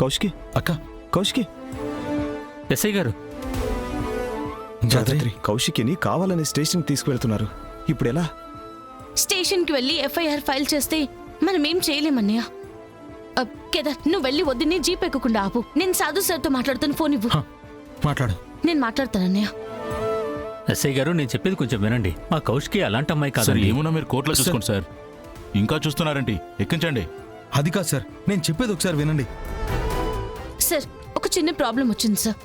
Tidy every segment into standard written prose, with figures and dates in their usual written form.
కౌశికి అక్క. కౌశికి ఎస్ఐ గారు, జాత్రి కౌశికిని కావాలని స్టేషన్ తీసుకువెళ్తున్నారు. ఇప్పుడు ఎలా? స్టేషన్కి వెళ్ళి ఎఫ్ఐఆర్ ఫైల్ చేస్తే మనం ఏం చేయలేమన్నయ్య. కేదార్, నువ్వు వెళ్ళి వద్దని జీప్ ఎక్కకుండా ఆపు. నేను సాధు సార్తో మాట్లాడుతాను. ఫోన్ ఇవ్వు. మాట్లాడు. నేను మాట్లాడతానన్నయ్య. ఎస్ఐ గారు, నేను చెప్పేది కొంచెం వినండి. మా కౌశికి అలాంటి అమ్మాయి సార్, కాదండి. ఏమున్నా మీరు కోర్టులో చూసుకోండి సార్. ఇంకా చూస్తున్నారండి, ఎక్కించండి. అది కాదు సార్, నేను చెప్పేది ఒకసారి వినండి. సార్, ఒక చిన్న ప్రాబ్లం వచ్చింది సార్.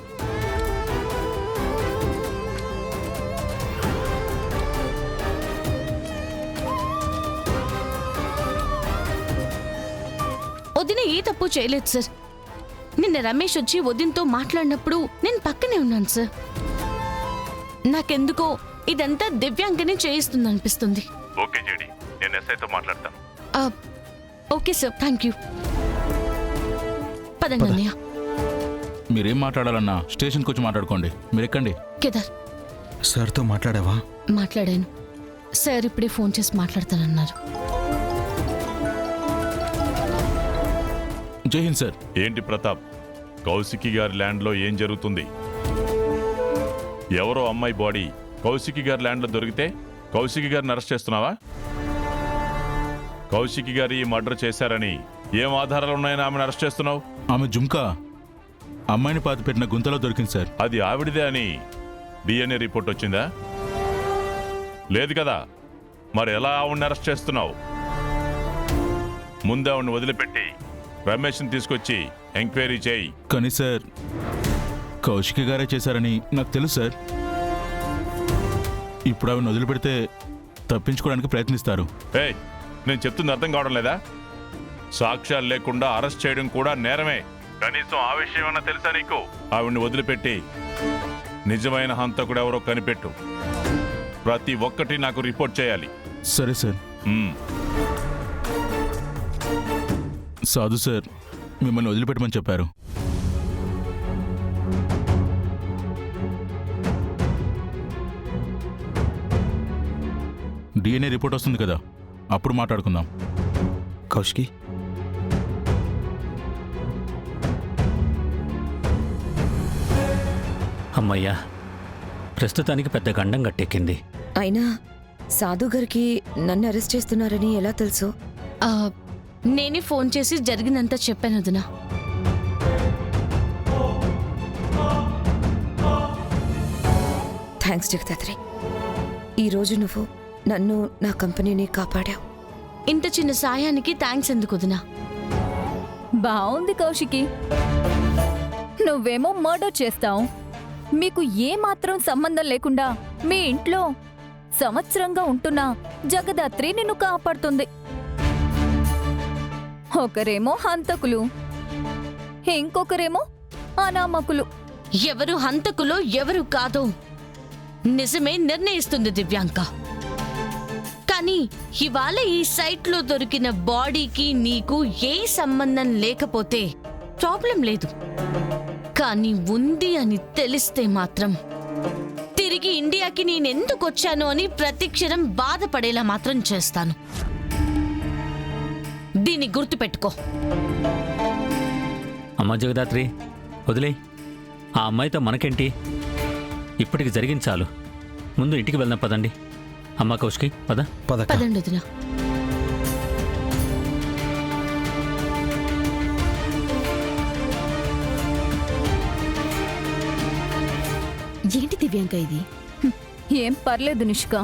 వదిన ఏ తప్పు చేయలేదు సార్. నిన్న రమేష్ వచ్చి వదినతో మాట్లాడినప్పుడు నేను పక్కనే ఉన్నాను సార్. నాకెందుకో ఇదంతా దివ్యాంకనే చేయిస్తుంది అనిపిస్తుంది. ఓకే జేడి, నేను ఎస్ఐతో మాట్లాడతాను. Okay sir, thank you. పదండి అన్నయ్య. మీరేం మాట్లాడాలన్నా స్టేషన్కి వచ్చి మాట్లాడుకోండి. మీరు ఎక్కండి. కేదార్, సార్తో మాట్లాడావా? మాట్లాడాను సార్. ఇప్పుడే ఫోన్ చేసి మాట్లాడతానన్నారు. జై హింద్ సార్. ఏంటి ప్రతాప్, కౌశికి గారి ల్యాండ్లో ఏం జరుగుతుంది? ఎవరో అమ్మాయి బాడీ కౌశికి గారి ల్యాండ్లో దొరికితే కౌశికి గారిని అరెస్ట్ చేస్తున్నావా? కౌశికి గారి మర్డర్ చేశారని ఏం ఆధారాలు ఉన్నాయని ఆమెను అరెస్ట్ చేస్తున్నావు? ఆమె జుంకా అమ్మాయిని పాతి పెట్టిన గుంతలో దొరికింది సార్. అది ఆవిడిదే అని డిఎన్ఏ రిపోర్ట్ వచ్చిందా? లేదు కదా. మరి ఎలా ఆవిడని అరెస్ట్ చేస్తున్నావు? ముందే ఆవిడని వదిలిపెట్టి రమేష్ని తీసుకొచ్చి ఎంక్వైరీ చేయి. కానీ సార్, కౌశికి గారే చేశారని నాకు తెలుసు సార్. ఇప్పుడు ఆవిడ వదిలిపెడితే తప్పించుకోవడానికి ప్రయత్నిస్తారు. ఏయ్, నేను చెప్తుంది అర్థం కావడం లేదా? సాక్ష్యాలు లేకుండా అరెస్ట్ చేయడం కూడా నేరమే. కనీసం ఆ విషయం అన్నా తెలుసా నీకు? ఆవిడ్ని వదిలిపెట్టి నిజమైన హంతకుడు ఎవరో కనిపెట్టు. ప్రతి ఒక్కటి నాకు రిపోర్ట్ చేయాలి. సరే సార్. సాధు సార్ మిమ్మల్ని వదిలిపెట్టమని చెప్పారు. డిఎన్ఏ రిపోర్ట్ వస్తుంది కదా, అప్పుడు మాట్లాడుకుందాం. కౌశికి అమ్మయ్యా, ప్రస్తుతానికి పెద్ద గండం గట్టెక్కింది. అయినా సాధు గారికి నన్ను అరెస్ట్ చేస్తున్నారని ఎలా తెలుసు? నేనే ఫోన్ చేసి జరిగినంత చెప్పాను వదినా. థ్యాంక్స్ జగదాత్రి. ఈరోజు నువ్వు నన్ను, నా కంపెనీని కాపాడావు. ఇంత చిన్న సాయానికి థ్యాంక్స్ ఎందుకు వదినా? బావుంది కౌశికి. నువ్వేమో మర్డర్ చేస్తావు. మీకు ఏమాత్రం సంబంధం లేకుండా మీ ఇంట్లో సంవత్సరంగా ఉంటున్న జగదాత్రి నిన్ను కాపాడుతుంది. ఒకరేమో హంతకులు, ఇంకొకరేమో అనామకులు. ఎవరు హంతకులో ఎవరు కాదో నిజమే నిర్ణయిస్తుంది దివ్యాంక. కానీ ఇవాళ ఈ సైట్లో దొరికిన బాడీకి నీకు ఏ సంబంధం లేకపోతే ప్రాబ్లం లేదు. కానీ ఉంది అని తెలిస్తే మాత్రం తిరిగి ఇండియాకి నేనెందుకు వచ్చాను అని ప్రతిక్షణం బాధపడేలా మాత్రం చేస్తాను. దీన్ని గుర్తుపెట్టుకో. అమ్మ జగదాత్రి, వదిలే. ఆ అమ్మాయితో మనకేంటి? ఇప్పటికి జరిగింది చాలు. ముందు ఇంటికి వెళ్దాం పదండి. అమ్మ కౌశికి, పద. పదండి వదినా. ఏంటి దివ్యాంక ఇది? ఏం పర్లేదు నిష్కా.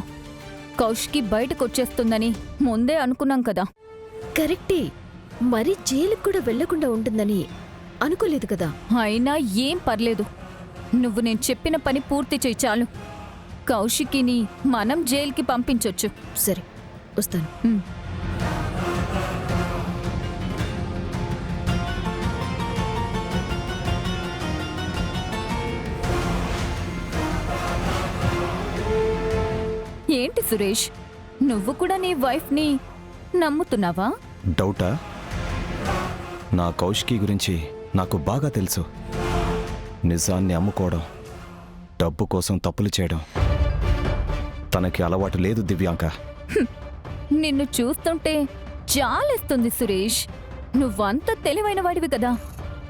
కౌశికి బయటకొచ్చేస్తుందని ముందే అనుకున్నాం కదా. కరెక్టే. మరి జైలుకు కూడా వెళ్లకుండా ఉంటుందని అనుకోలేదు కదా. అయినా ఏం పర్లేదు. నువ్వు నేను చెప్పిన పని పూర్తి చేయి చాలు. కౌశికిని మనం జైలుకి పంపించొచ్చు. సరే, వస్తాను. ఏంటి సురేష్, నువ్వు కూడా నీ వైఫ్ని నమ్ముతున్నావా? డౌటా? నా కౌశికి గురించి నాకు బాగా తెలుసు. నిజాన్ని అమ్ముకోవడం, డబ్బు కోసం తప్పులు చేయడం తనకి అలవాటు లేదు దివ్యాంక. నిన్ను చూస్తుంటే జాలేస్తుంది సురేష్. నువ్వంత తెలివైన వాడివి కదా.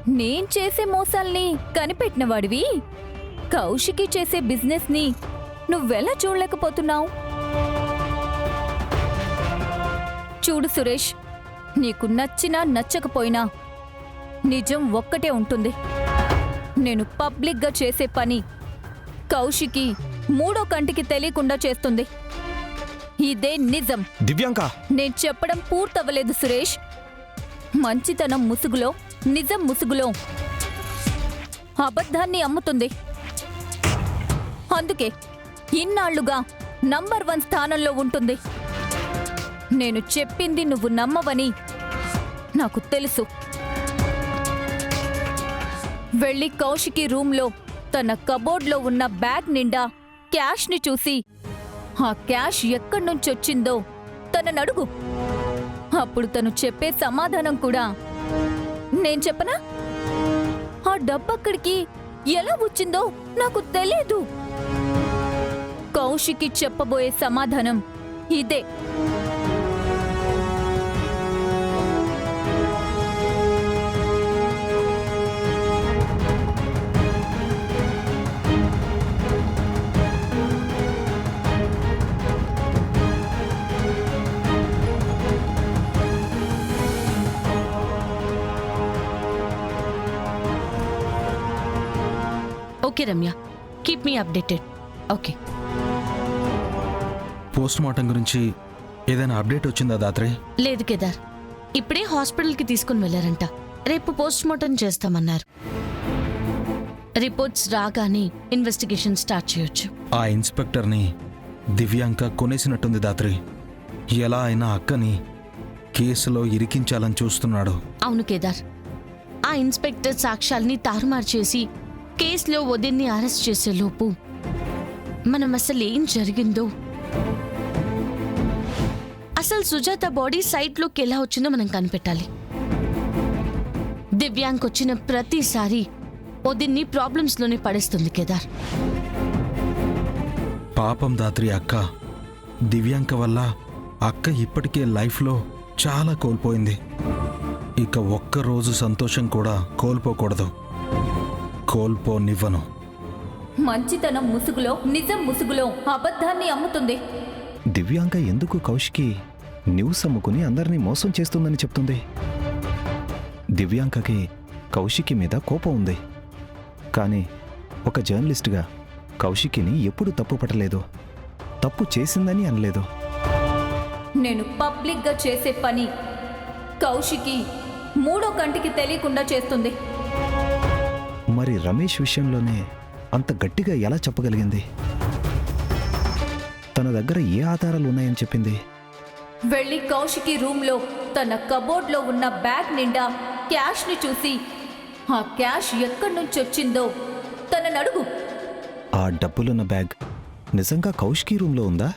నేను చేసే మోసాల్ని కనిపెట్టినవాడివి కౌశికి చేసే బిజినెస్ని నువ్వెలా చూడలేకపోతున్నావు? చూడు సురేష్, నీకు నచ్చినా నచ్చకపోయినా నిజం ఒక్కటే ఉంటుంది. నేను పబ్లిక్గా చేసే పని కౌశికి మూడో కంటికి తెలియకుండా చేస్తుంది. ఇదే నిజం. దివ్యాంక నేను చెప్పడం పూర్తవ్వలేదు సురేష్. మంచితనం ముసుగులో, నిజం ముసుగులో అబద్ధాన్ని అమ్ముతుంది. అందుకే ఇన్నాళ్లుగా నంబర్ 1 స్థానంలో ఉంటుంది. నేను చెప్పింది నువ్వు నమ్మవని నాకు తెలుసు. వెళ్ళి కౌశికి రూంలో తన కబోర్డ్లో ఉన్న బ్యాగ్ నిండా క్యాష్ని చూసి ఆ క్యాష్ ఎక్కడి నుంచొచ్చిందో తననడుగు. అప్పుడు తను చెప్పే సమాధానం కూడా నేను చెప్పనా? ఆ డబ్బక్కడికి ఎలా వచ్చిందో నాకు తెలీదు. కౌశికి చెప్పబోయే సమాధానం ఇదే. Okay Ramya, keep me updated. Okay. Post mortem గురించి ఏదైనా అప్డేట్ వచ్చిందా దాత్రి? లేదు కేదార్, ఇప్పుడే హాస్పిటల్కి తీసుకుని వెళ్ళారంట. రేపు పోస్ట్ మార్టం చేస్తామన్నారు. రిపోర్ట్స్ రాగానే ఇన్వెస్టిగేషన్ స్టార్ట్ చేయొచ్చు. ఆ ఇన్స్పెక్టర్ని దివ్యాంక కొనేసినట్టుంది దాత్రి. ఎలా అయినా అక్కని కేసులో ఇరికించాలని చూస్తున్నాడు. అవును కేదార్, ఆ ఇన్స్పెక్టర్ సాక్ష్యాల్ని తారుమారు చేసి కేసులో వదిన్ని అరెస్ట్ చేసే లోపు మనం అసలు ఏం జరిగిందో, అసలు సుజాత బాడీ సైట్లోకి ఎలా వచ్చిందో మనం కనిపెట్టాలి. దివ్యాంక్ వచ్చిన ప్రతిసారి వదిన్ని ప్రాబ్లమ్స్లోనే పడేస్తుంది కేదార్. పాపం దాత్రి అక్క. దివ్యాంక వల్ల అక్క ఇప్పటికే లైఫ్లో చాలా కోల్పోయింది. ఇక ఒక్కరోజు సంతోషం కూడా కోల్పోకూడదు. కోల్పోనివ్వను. మంచితనం ముసుగులో, నిజం ముసుగులో అబద్ధాన్ని అమ్ముతుంది. దివ్యాంక ఎందుకు కౌశికి న్యూస్ అమ్ముకుని అందరినీ మోసం చేస్తుందని చెప్తుంది? దివ్యాంకకి కౌశికి మీద కోపం ఉంది, కానీ ఒక జర్నలిస్టుగా కౌశికిని ఎప్పుడు తప్పు పట్టలేదు, తప్పు చేసిందని అనలేదు. నేను పబ్లిక్గా చేసే పని కౌశికి మూడో కంటికి తెలియకుండా చేస్తుంది. మరి రమేష్ విషయంలోనే అంత గట్టిగా ఎలా చెప్పగలిగింది? తన దగ్గర ఏ ఆధారాలు ఉన్నాయని చెప్పింది? వెళ్ళి కౌశికి రూంలో తన కబోర్డ్లో ఉన్న బ్యాగ్ నిండా క్యాష్ని చూసి ఆ క్యాష్ ఎక్కడి నుంచొచ్చిందో తననడుగు. ఆ డబ్బులున్న బ్యాగ్ నిజంగా కౌశికి రూమ్లో ఉందా?